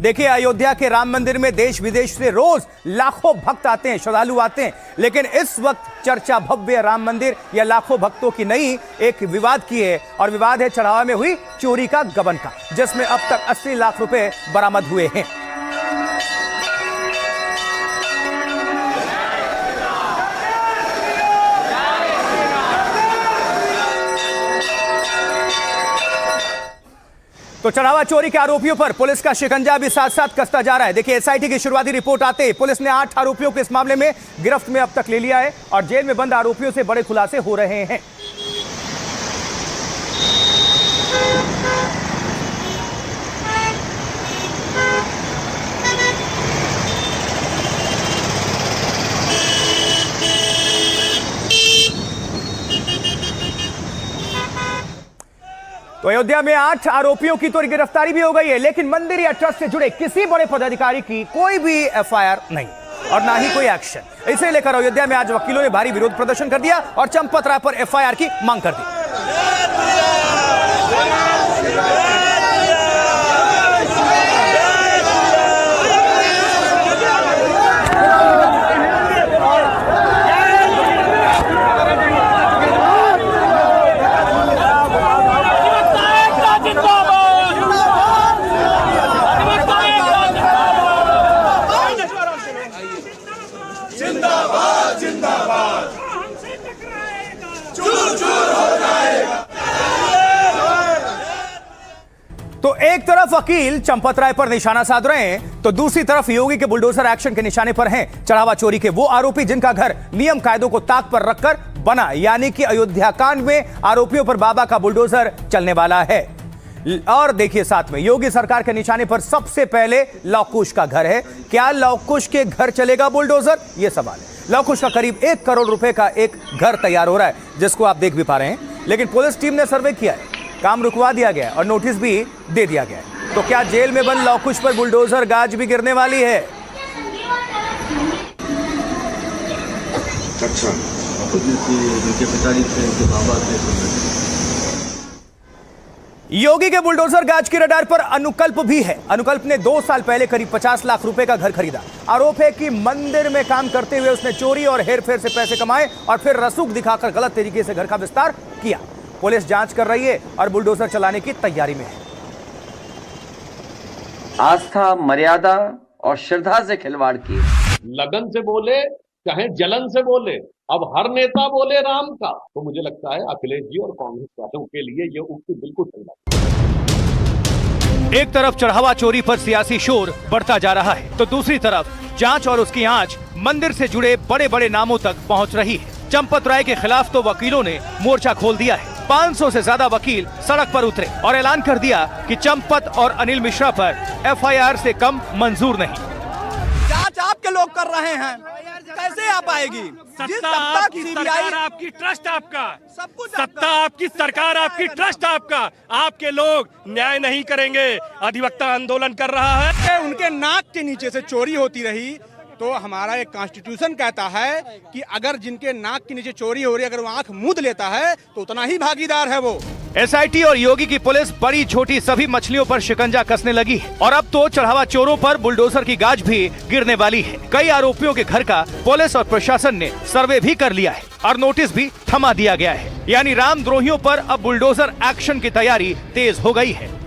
देखिए, अयोध्या के राम मंदिर में देश विदेश से रोज लाखों भक्त आते हैं, श्रद्धालु आते हैं, लेकिन इस वक्त चर्चा भव्य राम मंदिर या लाखों भक्तों की नहीं, एक विवाद की है। और विवाद है चढ़ावा में हुई चोरी का गबन का, जिसमें अब तक 80 लाख रुपए बरामद हुए हैं। तो चढ़ावा चोरी के आरोपियों पर पुलिस का शिकंजा भी साथ साथ कसता जा रहा है। देखिए, एसआईटी की शुरुआती रिपोर्ट आते ही पुलिस ने 8 आरोपियों को इस मामले में गिरफ्त में अब तक ले लिया है और जेल में बंद आरोपियों से बड़े खुलासे हो रहे हैं। तो अयोध्या में 8 आरोपियों की तो गिरफ्तारी भी हो गई है, लेकिन मंदिर या ट्रस्ट से जुड़े किसी बड़े पदाधिकारी की कोई भी एफआईआर नहीं और ना ही कोई एक्शन। इसे लेकर अयोध्या में आज वकीलों ने भारी विरोध प्रदर्शन कर दिया और चंपत राय पर एफआईआर की मांग कर दी। तो एक तरफ वकील चंपत राय पर निशाना साध रहे हैं, तो दूसरी तरफ योगी के बुलडोजर एक्शन के निशाने पर हैं चढ़ावा चोरी के वो आरोपी जिनका घर नियम कायदों को ताक पर रखकर बना, यानी कि अयोध्या कांड में आरोपियों पर बाबा का बुलडोजर चलने वाला है। और देखिए, साथ में योगी सरकार के निशाने पर सबसे पहले लवकुश का घर है। क्या लवकुश के घर चलेगा बुलडोजर, यह सवाल है। लवकुश का करीब 1 करोड़ रुपए का एक घर तैयार हो रहा है, जिसको आप देख भी पा रहे हैं, लेकिन पुलिस टीम ने सर्वे किया है, काम रुकवा दिया गया और नोटिस भी दे दिया गया है। तो क्या जेल में बंद लवकुश पर बुलडोजर गाज भी गिरने वाली है? अच्छा, उनके पिताजी थे, उनके बाबा थे। योगी के बुलडोजर गाज के रडार पर अनुकल्प भी है। अनुकल्प ने 2 साल पहले करीब 50 लाख रुपए का घर खरीदा। आरोप है कि मंदिर में काम करते हुए उसने चोरी और हेरफेर से पैसे कमाए और फिर रसूख दिखाकर गलत तरीके से घर का विस्तार किया। पुलिस जांच कर रही है और बुलडोजर चलाने की तैयारी में है। आस्था, मर्यादा और श्रद्धा से खिलवाड़ किए। लगन से बोले चाहे जलन से बोले, अब हर नेता बोले राम का, तो मुझे लगता है अखिलेश जी और कांग्रेस वालों के लिए ये उक्ति बिल्कुल सही है। एक तरफ चढ़ावा चोरी पर सियासी शोर बढ़ता जा रहा है, तो दूसरी तरफ जांच और उसकी आंच मंदिर से जुड़े बड़े बड़े नामों तक पहुंच रही है। चंपत राय के खिलाफ तो वकीलों ने मोर्चा खोल दिया है। 500 से ज्यादा वकील सड़क पर उतरे और ऐलान कर दिया कि चंपत और अनिल मिश्रा पर एफआईआर से कम मंजूर नहीं। जांच आपके लोग कर रहे हैं, कैसे आ पाएगी? सत्ता आपकी, सरकार आपकी, ट्रस्ट आपका, सब कुछ सत्ता आपकी, सरकार आपकी, ट्रस्ट आपका, आपके लोग न्याय नहीं करेंगे। अधिवक्ता आंदोलन कर रहा है। उनके नाक के नीचे से चोरी होती रही तो हमारा एक कॉन्स्टिट्यूशन कहता है कि अगर जिनके नाक के नीचे चोरी हो रही है, अगर वो आंख मूंद लेता है तो उतना ही भागीदार है वो। एसआईटी और योगी की पुलिस बड़ी छोटी सभी मछलियों पर शिकंजा कसने लगी है और अब तो चढ़ावा चोरों पर बुलडोजर की गाज भी गिरने वाली है। कई आरोपियों के घर का पुलिस और प्रशासन ने सर्वे भी कर लिया है और नोटिस भी थमा दिया गया है, यानी रामद्रोहियों पर अब बुलडोजर एक्शन की तैयारी तेज हो गई है।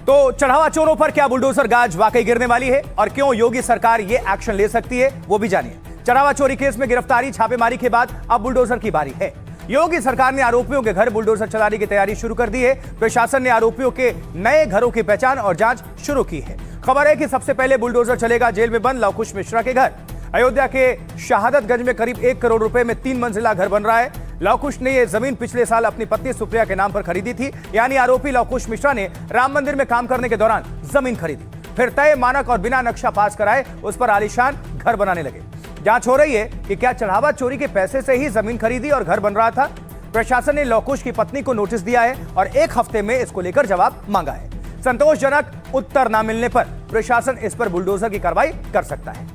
तो चढ़ावा चोरों पर क्या बुलडोजर गाज वाकई गिरने वाली है और क्यों योगी सरकार ये एक्शन ले सकती है, वो भी जानिए। चढ़ावा चोरी केस में गिरफ्तारी, छापेमारी के बाद अब बुलडोजर की बारी है। योगी सरकार ने आरोपियों के घर बुलडोजर चलाने की तैयारी शुरू कर दी है। प्रशासन ने आरोपियों के नए घरों की पहचान और जांच शुरू की है। खबर है कि सबसे पहले बुलडोजर चलेगा जेल में बंद लवकुश मिश्रा के घर। अयोध्या के शहादतगंज में करीब 1 करोड़ रुपए में 3 मंजिला घर बन रहा है। लवकुश ने यह जमीन पिछले साल अपनी पत्नी सुप्रिया के नाम पर खरीदी थी, यानी आरोपी लवकुश मिश्रा ने राम मंदिर में काम करने के दौरान जमीन खरीदी, फिर तय मानक और बिना नक्शा पास कराए उस पर आलीशान घर बनाने लगे। जांच हो रही है कि क्या चढ़ावा चोरी के पैसे से ही जमीन खरीदी और घर बन रहा था। प्रशासन ने लवकुश की पत्नी को नोटिस दिया है और 1 हफ्ते में इसको लेकर जवाब मांगा है। संतोषजनक उत्तर न मिलने पर प्रशासन इस पर बुलडोजर की कार्रवाई कर सकता है।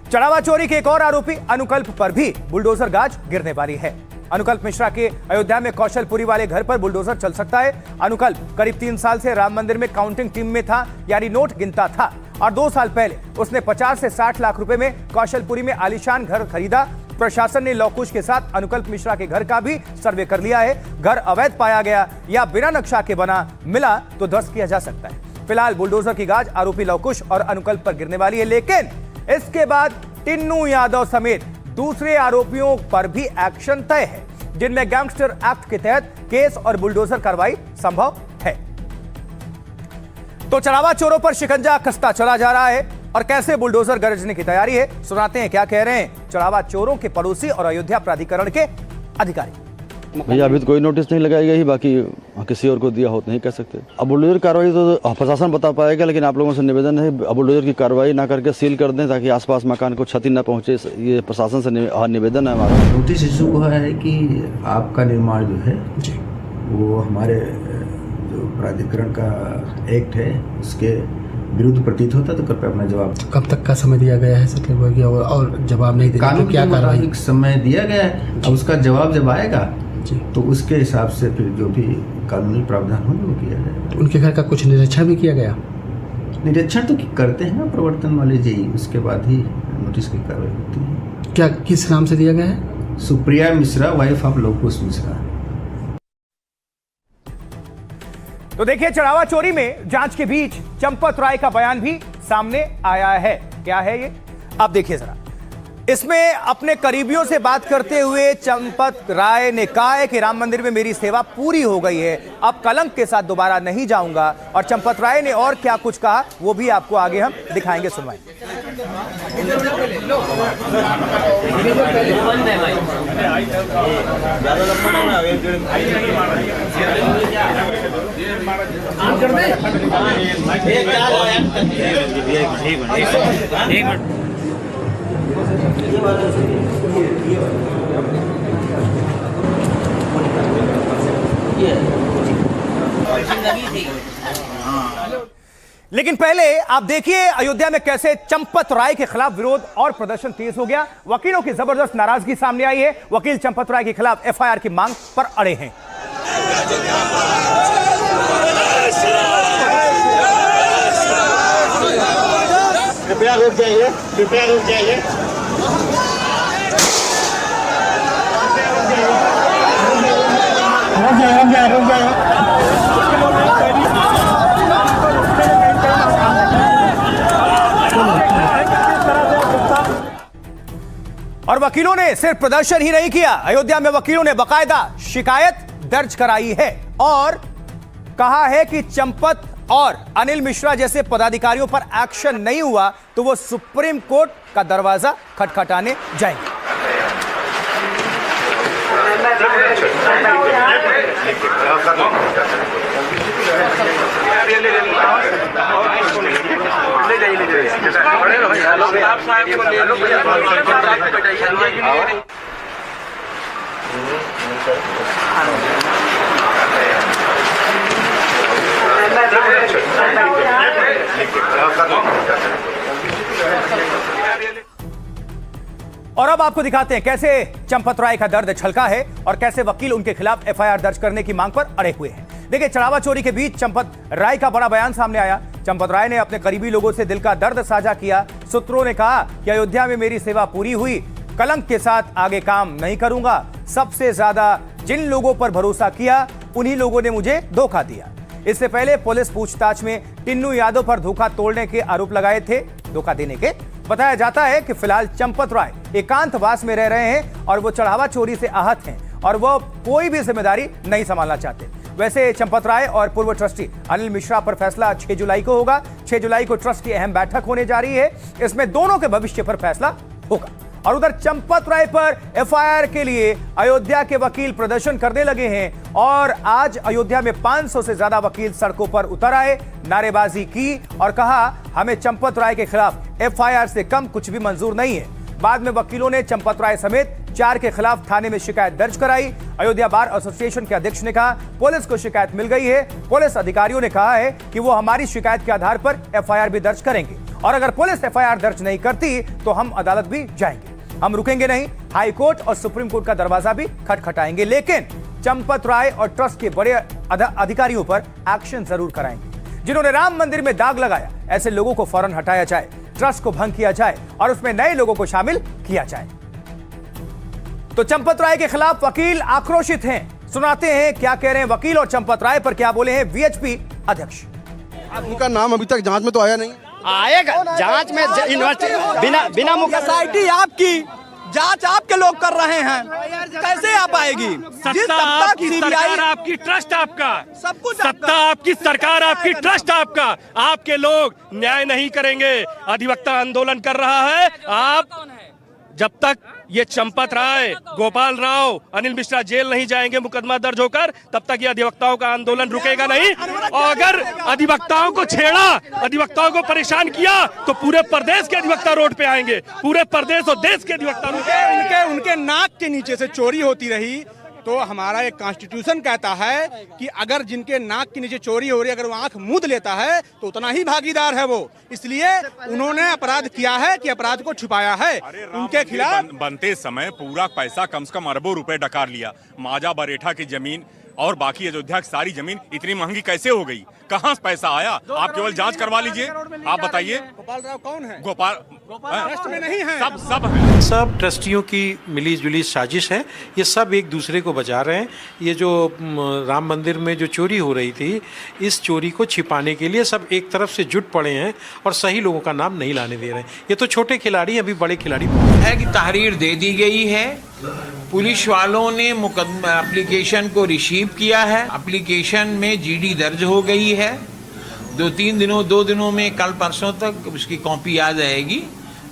चढ़ावा चोरी के एक और आरोपी अनुकल्प पर भी बुलडोजर गाज गिरने वाली है। अनुकल्प मिश्रा के अयोध्या में कौशलपुरी वाले घर पर बुलडोजर चल सकता है। अनुकल्प करीब 3 साल से राम मंदिर में काउंटिंग टीम में था, यानी नोट गिनता था, और 2 साल पहले उसने 50 से 60 लाख रुपए में कौशलपुरी में आलीशान घर खरीदा। प्रशासन ने लौकुश के साथ अनुकल्प मिश्रा के घर का भी सर्वे कर लिया है। घर अवैध पाया गया या बिना नक्शा के बना मिला तो ध्वस्त किया जा सकता है। फिलहाल बुलडोजर की गाज आरोपी लौकुश और अनुकल्प पर गिरने वाली है, लेकिन इसके बाद टिन्नू यादव समेत दूसरे आरोपियों पर भी एक्शन तय है, जिनमें गैंगस्टर एक्ट के तहत केस और बुलडोजर कार्रवाई संभव है। तो चढ़ावा चोरों पर शिकंजा कसता चला जा रहा है और कैसे बुलडोजर गरजने की तैयारी है, सुनाते हैं क्या कह रहे हैं चढ़ावा चोरों के पड़ोसी और अयोध्या प्राधिकरण के अधिकारी। भैया अभी तो कोई नोटिस नहीं लगाई गई, बाकी किसी और को दिया हो नहीं कह सकते। अब बुलडोजर कार्रवाई तो प्रशासन बता पाएगा, लेकिन आप लोगों से निवेदन है अब बुलडोजर की कार्रवाई ना करके सील कर दें ताकि आसपास मकान को क्षति न पहुंचे। ये प्रशासन से निवेदन है हमारा। नोटिस इशू हुआ है कि आपका निर्माण जो है वो हमारे जो प्राधिकरण का एक्ट है उसके विरुद्ध प्रतीत होता, तो कृपया अपना जवाब। कब तक का समय दिया गया है सर, और जवाब नहीं दिया तो क्या कार्रवाई? समय दिया गया है, अब उसका जवाब जब आएगा तो उसके हिसाब से फिर जो भी कानूनी प्रावधान होंगे वो किया जाएगा। उनके घर का कुछ निरीक्षण भी किया गया? निरीक्षण तो करते हैं ना प्रवर्तन वाले जेई, उसके बाद ही नोटिस की कार्रवाई होती है। क्या किस नाम से दिया गया है? Supriya Mishra, wife of Lavkush Mishra. तो देखिए, चढ़ावा चोरी में जांच के बीच चंपत राय का बयान भी सामने आया है। क्या है ये, आप देखिए जरा। इसमें अपने करीबियों से बात करते हुए चंपत राय ने कहा है कि राम मंदिर में मेरी सेवा पूरी हो गई है, अब कलंक के साथ दोबारा नहीं जाऊंगा। और चंपत राय ने और क्या कुछ कहा वो भी आपको आगे हम दिखाएंगे, सुनवाएंगे। लेकिन पहले आप देखिए अयोध्या में कैसे चंपत राय के खिलाफ विरोध और प्रदर्शन तेज हो गया। वकीलों की जबरदस्त नाराजगी सामने आई है। वकील चंपत राय के खिलाफ एफआईआर की मांग पर अड़े हैं। कृपया रुक जाइए, कृपया रुक जाइए। रुक जाइए। और वकीलों ने सिर्फ प्रदर्शन ही नहीं किया, अयोध्या में वकीलों ने बाकायदा शिकायत दर्ज कराई है और कहा है कि चंपत और अनिल मिश्रा जैसे पदाधिकारियों पर एक्शन नहीं हुआ तो वो सुप्रीम कोर्ट का दरवाजा खटखटाने जाएंगे। और अब आपको दिखाते हैं कैसे चंपत राय का दर्द छलका है और कैसे वकील उनके खिलाफ एफआईआर दर्ज करने की मांग पर अड़े हुए हैं। देखिए, चढ़ावा चोरी के बीच चंपत राय का बड़ा बयान सामने आया। चंपत राय ने अपने करीबी लोगों से दिल का दर्द साझा किया। सूत्रों ने कहा कि अयोध्या में मेरी सेवा पूरी हुई, कलंक के साथ आगे काम नहीं करूंगा। सबसे ज्यादा जिन लोगों पर भरोसा किया उन्हीं लोगों ने मुझे धोखा दिया। इससे पहले पुलिस पूछताछ में टिन्नू यादव पर धोखा तोड़ने के आरोप लगाए थे, धोखा देने के। बताया जाता है कि फिलहाल चंपत राय एकांतवास में रह रहे हैं और वो चढ़ावा चोरी से आहत हैं और वो कोई भी जिम्मेदारी नहीं संभालना चाहते। वैसे चंपत राय और पूर्व ट्रस्टी अनिल मिश्रा पर फैसला 6 जुलाई को होगा। 6 जुलाई को ट्रस्ट की अहम बैठक होने जा रही है, इसमें दोनों के भविष्य पर फैसला होगा। और उधर चंपत राय पर एफआईआर के लिए अयोध्या के वकील प्रदर्शन करने लगे हैं और आज अयोध्या में 500 से ज्यादा वकील सड़कों पर उतर आए, नारेबाजी की और कहा हमें चंपत राय के खिलाफ एफआईआर से कम कुछ भी मंजूर नहीं है। बाद में वकीलों ने चंपत राय समेत 4 के खिलाफ थाने में शिकायत दर्ज कराई। अयोध्या बार एसोसिएशन के अध्यक्ष ने कहा पुलिस को शिकायत मिल गई है। पुलिस अधिकारियों ने कहा है कि वो हमारी शिकायत के आधार पर एफआईआर भी दर्ज करेंगे और अगर पुलिस एफआईआर दर्ज नहीं करती तो हम अदालत भी जाएंगे। हम रुकेंगे नहीं, हाई कोर्ट और सुप्रीम कोर्ट का दरवाजा भी खटखटाएंगे, लेकिन चंपत राय और ट्रस्ट के बड़े अधिकारियों पर एक्शन जरूर कराएंगे। जिन्होंने राम मंदिर में दाग लगाया, ऐसे लोगों को फौरन हटाया जाए, ट्रस्ट को भंग किया जाए और उसमें नए लोगों को शामिल किया जाए। तो चंपत राय के खिलाफ वकील आक्रोशित हैं। सुनाते हैं क्या कह रहे हैं वकील और चंपत राय पर क्या बोले हैं वीएचपी अध्यक्ष। उनका नाम अभी तक जांच में तो आया नहीं। आएगा जांच में बिना सोसाइटी आपकी जांच आपके लोग कर रहे हैं, कैसे आप आएगी? सत्ता आपकी, सरकार आपकी, ट्रस्ट आपका, सब कुछ सत्ता आपकी, सरकार आपकी, ट्रस्ट आपका। आपके लोग न्याय नहीं करेंगे। अधिवक्ता आंदोलन कर रहा है। आप जब तक ये चंपत राय, गोपाल राव, अनिल मिश्रा जेल नहीं जाएंगे मुकदमा दर्ज होकर, तब तक ये अधिवक्ताओं का आंदोलन रुकेगा नहीं। और अगर अधिवक्ताओं को छेड़ा, अधिवक्ताओं को परेशान किया, तो पूरे प्रदेश के अधिवक्ता रोड पे आएंगे। पूरे प्रदेश और देश के अधिवक्ता उनके नाक के नीचे से चोरी होती रही तो हमारा एक कॉन्स्टिट्यूशन कहता है कि अगर जिनके नाक के नीचे चोरी हो रही है, अगर वो आंख मूंद लेता है तो उतना ही भागीदार है वो। इसलिए उन्होंने अपराध किया है कि अपराध को छुपाया है। उनके खिलाफ बनते समय पूरा पैसा कम से कम अरबों रुपए डकार लिया। माजा बरेठा की जमीन और बाकी अयोध्या की सारी जमीन इतनी महंगी कैसे हो गई? कहाँ से पैसा आया? आप केवल जांच करवा लीजिए। आप बताइए गोपाल राव कौन है? गोपाल ट्रस्ट में नहीं है। सब है। सब ट्रस्टियों की मिली जुली साजिश है। ये सब एक दूसरे को बचा रहे हैं। ये जो राम मंदिर में जो चोरी हो रही थी, इस चोरी को छिपाने के लिए सब एक तरफ से जुट पड़े हैं और सही लोगों का नाम नहीं लाने दे रहे हैं। ये तो छोटे खिलाड़ी, अभी बड़े खिलाड़ी है कि तहरीर दे दी गई है। पुलिस वालों ने मुकदमा एप्लीकेशन को रिसीव किया है। एप्लीकेशन में जीडी दर्ज हो गई है। 2 दिनों में, कल परसों तक उसकी कॉपी आ जाएगी।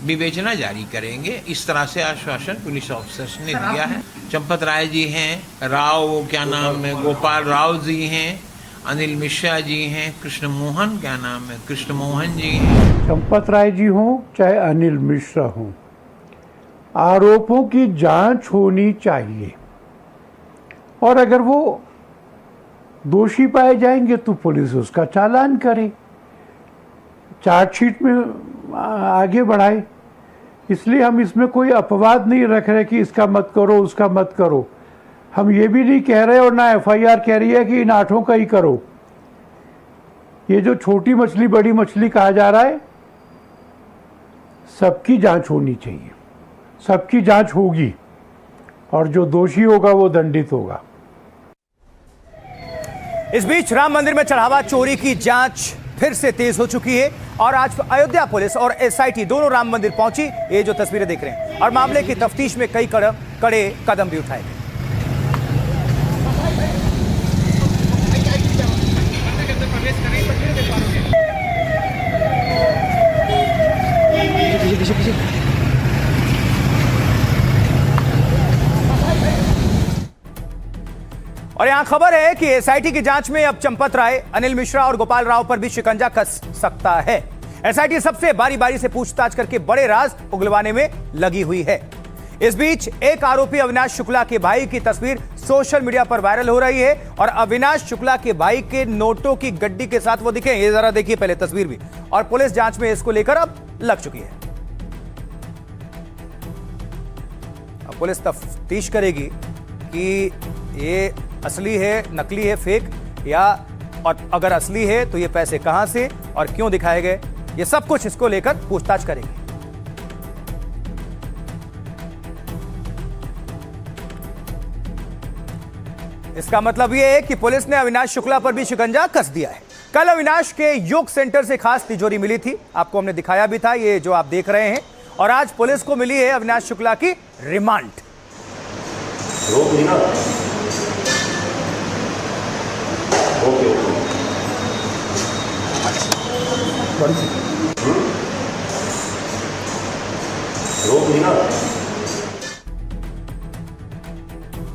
विवेचना जारी करेंगे। इस तरह से आश्वासन पुलिस ऑफिसर्स ने दिया है। चंपत राय जी हैं, राव क्या नाम है, गोपाल राव जी हैं, अनिल मिश्रा जी हैं, कृष्ण मोहन क्या नाम है, कृष्ण मोहन जी हैं। चंपत राय जी हों चाहे अनिल मिश्रा हों, आरोपों की जांच होनी चाहिए और अगर वो दोषी पाए जाएंगे तो पुलिस उसका चालान करे, चार्जशीट में आगे बढ़ाए। इसलिए हम इसमें कोई अपवाद नहीं रख रहे कि इसका मत करो, उसका मत करो। हम ये भी नहीं कह रहे और ना एफआईआर कह रही है कि इन 8 का ही करो। ये जो छोटी मछली बड़ी मछली कहा जा रहा है, सबकी जांच होनी चाहिए, सबकी जांच होगी और जो दोषी होगा वो दंडित होगा। इस बीच राम मंदिर में चढ़ावा चोरी की जांच फिर से तेज हो चुकी है और आज अयोध्या पुलिस और एसआईटी दोनों राम मंदिर पहुंची। ये जो तस्वीरें देख रहे हैं और मामले की तफ्तीश में कई कड़े कदम भी उठाए गए। और यहां खबर है कि एसआईटी की जांच में अब चंपत राय, अनिल मिश्रा और गोपाल राव पर भी शिकंजा कस सकता है। एसआईटी सबसे बारी बारी से पूछताछ करके बड़े राज उगलवाने में लगी हुई है। इस बीच एक आरोपी अविनाश शुक्ला के भाई की तस्वीर सोशल मीडिया पर वायरल हो रही है और अविनाश शुक्ला के भाई के नोटों की गड्डी के साथ वो दिखे। ये जरा देखिए पहले तस्वीर भी। और पुलिस जांच में इसको लेकर अब लग चुकी है। अब पुलिस तफ्तीश करेगी कि ये असली है, नकली है, फेक, या और अगर असली है तो ये पैसे कहां से और क्यों दिखाए गए, ये सब कुछ इसको लेकर पूछताछ करेगी। इसका मतलब यह है कि पुलिस ने अविनाश शुक्ला पर भी शिकंजा कस दिया है। कल अविनाश के योग सेंटर से खास तिजोरी मिली थी, आपको हमने दिखाया भी था, ये जो आप देख रहे हैं। और आज पुलिस को मिली है अविनाश शुक्ला की रिमांड।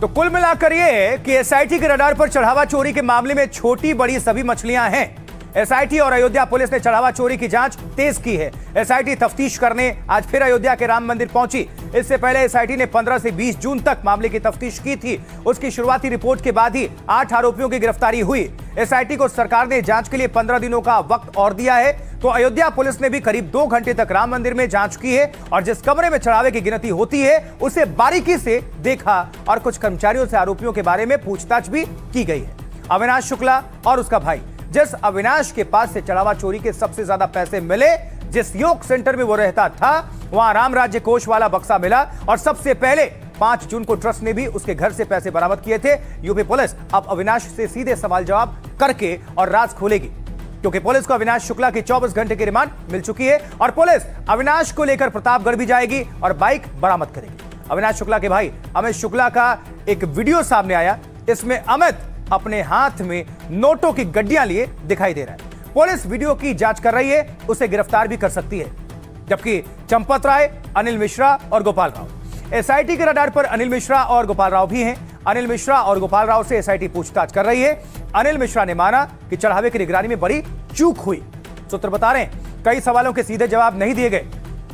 तो कुल मिलाकर यह कि एसआईटी के रडार पर चढ़ावा चोरी के मामले में छोटी बड़ी सभी मछलियां हैं। एसआईटी और अयोध्या पुलिस ने चढ़ावा चोरी की जांच तेज की है। एसआईटी तफ्तीश करने आज फिर अयोध्या के राम मंदिर पहुंची। इससे पहले एसआईटी ने 15 से 20 जून तक मामले की तफ्तीश की थी। उसकी शुरुआती रिपोर्ट के बाद ही 8 आरोपियों की गिरफ्तारी हुई। एसआईटी को सरकार ने जांच के लिए 15 दिनों का वक्त और दिया है। तो अयोध्या पुलिस ने भी करीब 2 घंटे तक राम मंदिर में जांच की है और जिस कमरे में चढ़ावे की गिनती होती है उसे बारीकी से देखा और कुछ कर्मचारियों से आरोपियों के बारे में पूछताछ भी की गई है। अविनाश शुक्ला और उसका भाई, जिस अविनाश के पास से चढ़ावा चोरी के सबसे ज्यादा पैसे मिले, जिस योग सेंटर में वो रहता था, वहां राम राज्य कोष वाला बक्सा मिला और सबसे पहले 5 जून को ट्रस्ट ने भी उसके घर से पैसे बरामद किए थे। यूपी पुलिस अब अविनाश से सीधे सवाल जवाब करके और राज खोलेगी, क्योंकि पुलिस को अविनाश शुक्ला की 24 घंटे की रिमांड मिल चुकी है और पुलिस अविनाश को लेकर प्रतापगढ़ भी जाएगी और बाइक बरामद करेगी। अविनाश शुक्ला के भाई अमित शुक्ला का एक वीडियो सामने आया। इसमें अमित अपने हाथ में नोटों की गड्डियां लिए दिखाई दे रहा है। पुलिस वीडियो की जांच कर रही है, उसे गिरफ्तार भी कर सकती है। जबकि चंपत राय, अनिल मिश्रा और गोपाल राव, एसआईटी के रडार पर अनिल मिश्रा और गोपाल राव भी हैं। अनिल मिश्रा और गोपाल राव से एसआईटी पूछताछ कर रही है। अनिल मिश्रा ने माना कि चढ़ावे की निगरानी में बड़ी चूक हुई। सूत्र बता रहे हैं कई सवालों के सीधे जवाब नहीं दिए गए,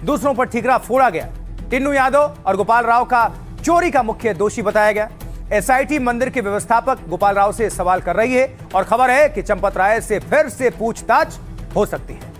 दूसरों पर ठीकरा फोड़ा गया। टिन्नू यादव और गोपाल राव का चोरी का मुख्य दोषी बताया गया। एसआईटी मंदिर के व्यवस्थापक गोपाल राव से सवाल कर रही है और खबर है कि चंपत राय से फिर से पूछताछ हो सकती है।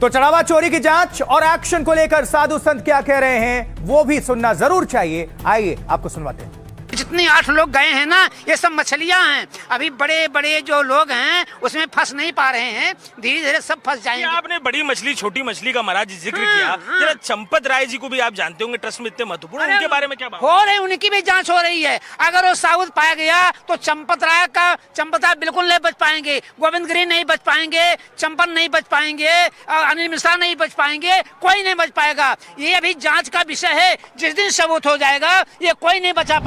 तो चढ़ावा चोरी की जांच और एक्शन को लेकर साधु संत क्या कह रहे हैं वो भी सुनना जरूर चाहिए। आइए आपको सुनवाते हैं। जितने 8 लोग गए हैं ना, ये सब मछलियां हैं। अभी बड़े बड़े जो लोग हैं उसमें फंस नहीं पा रहे हैं, धीरे धीरे सब फंस जाएंगे। आपने बड़ी मछली छोटी मछली का महाराज जिक्र किया, जरा चंपत राय जी को भी आप जानते होंगे, ट्रस्ट में इतने महत्वपूर्ण, उनके बारे में क्या बात हो रही? उनकी भी जांच हो रही है। अगर वो साबुत पाया गया तो चंपत राय बिल्कुल नहीं बच पाएंगे, गोविंद गिरी नहीं बच पाएंगे, चंपन नहीं बच पाएंगे, अनिल मिश्रा नहीं बच पाएंगे, कोई नहीं बच पाएगा। ये अभी जांच का विषय है। जिस दिन सबूत हो जाएगा ये कोई नहीं बचा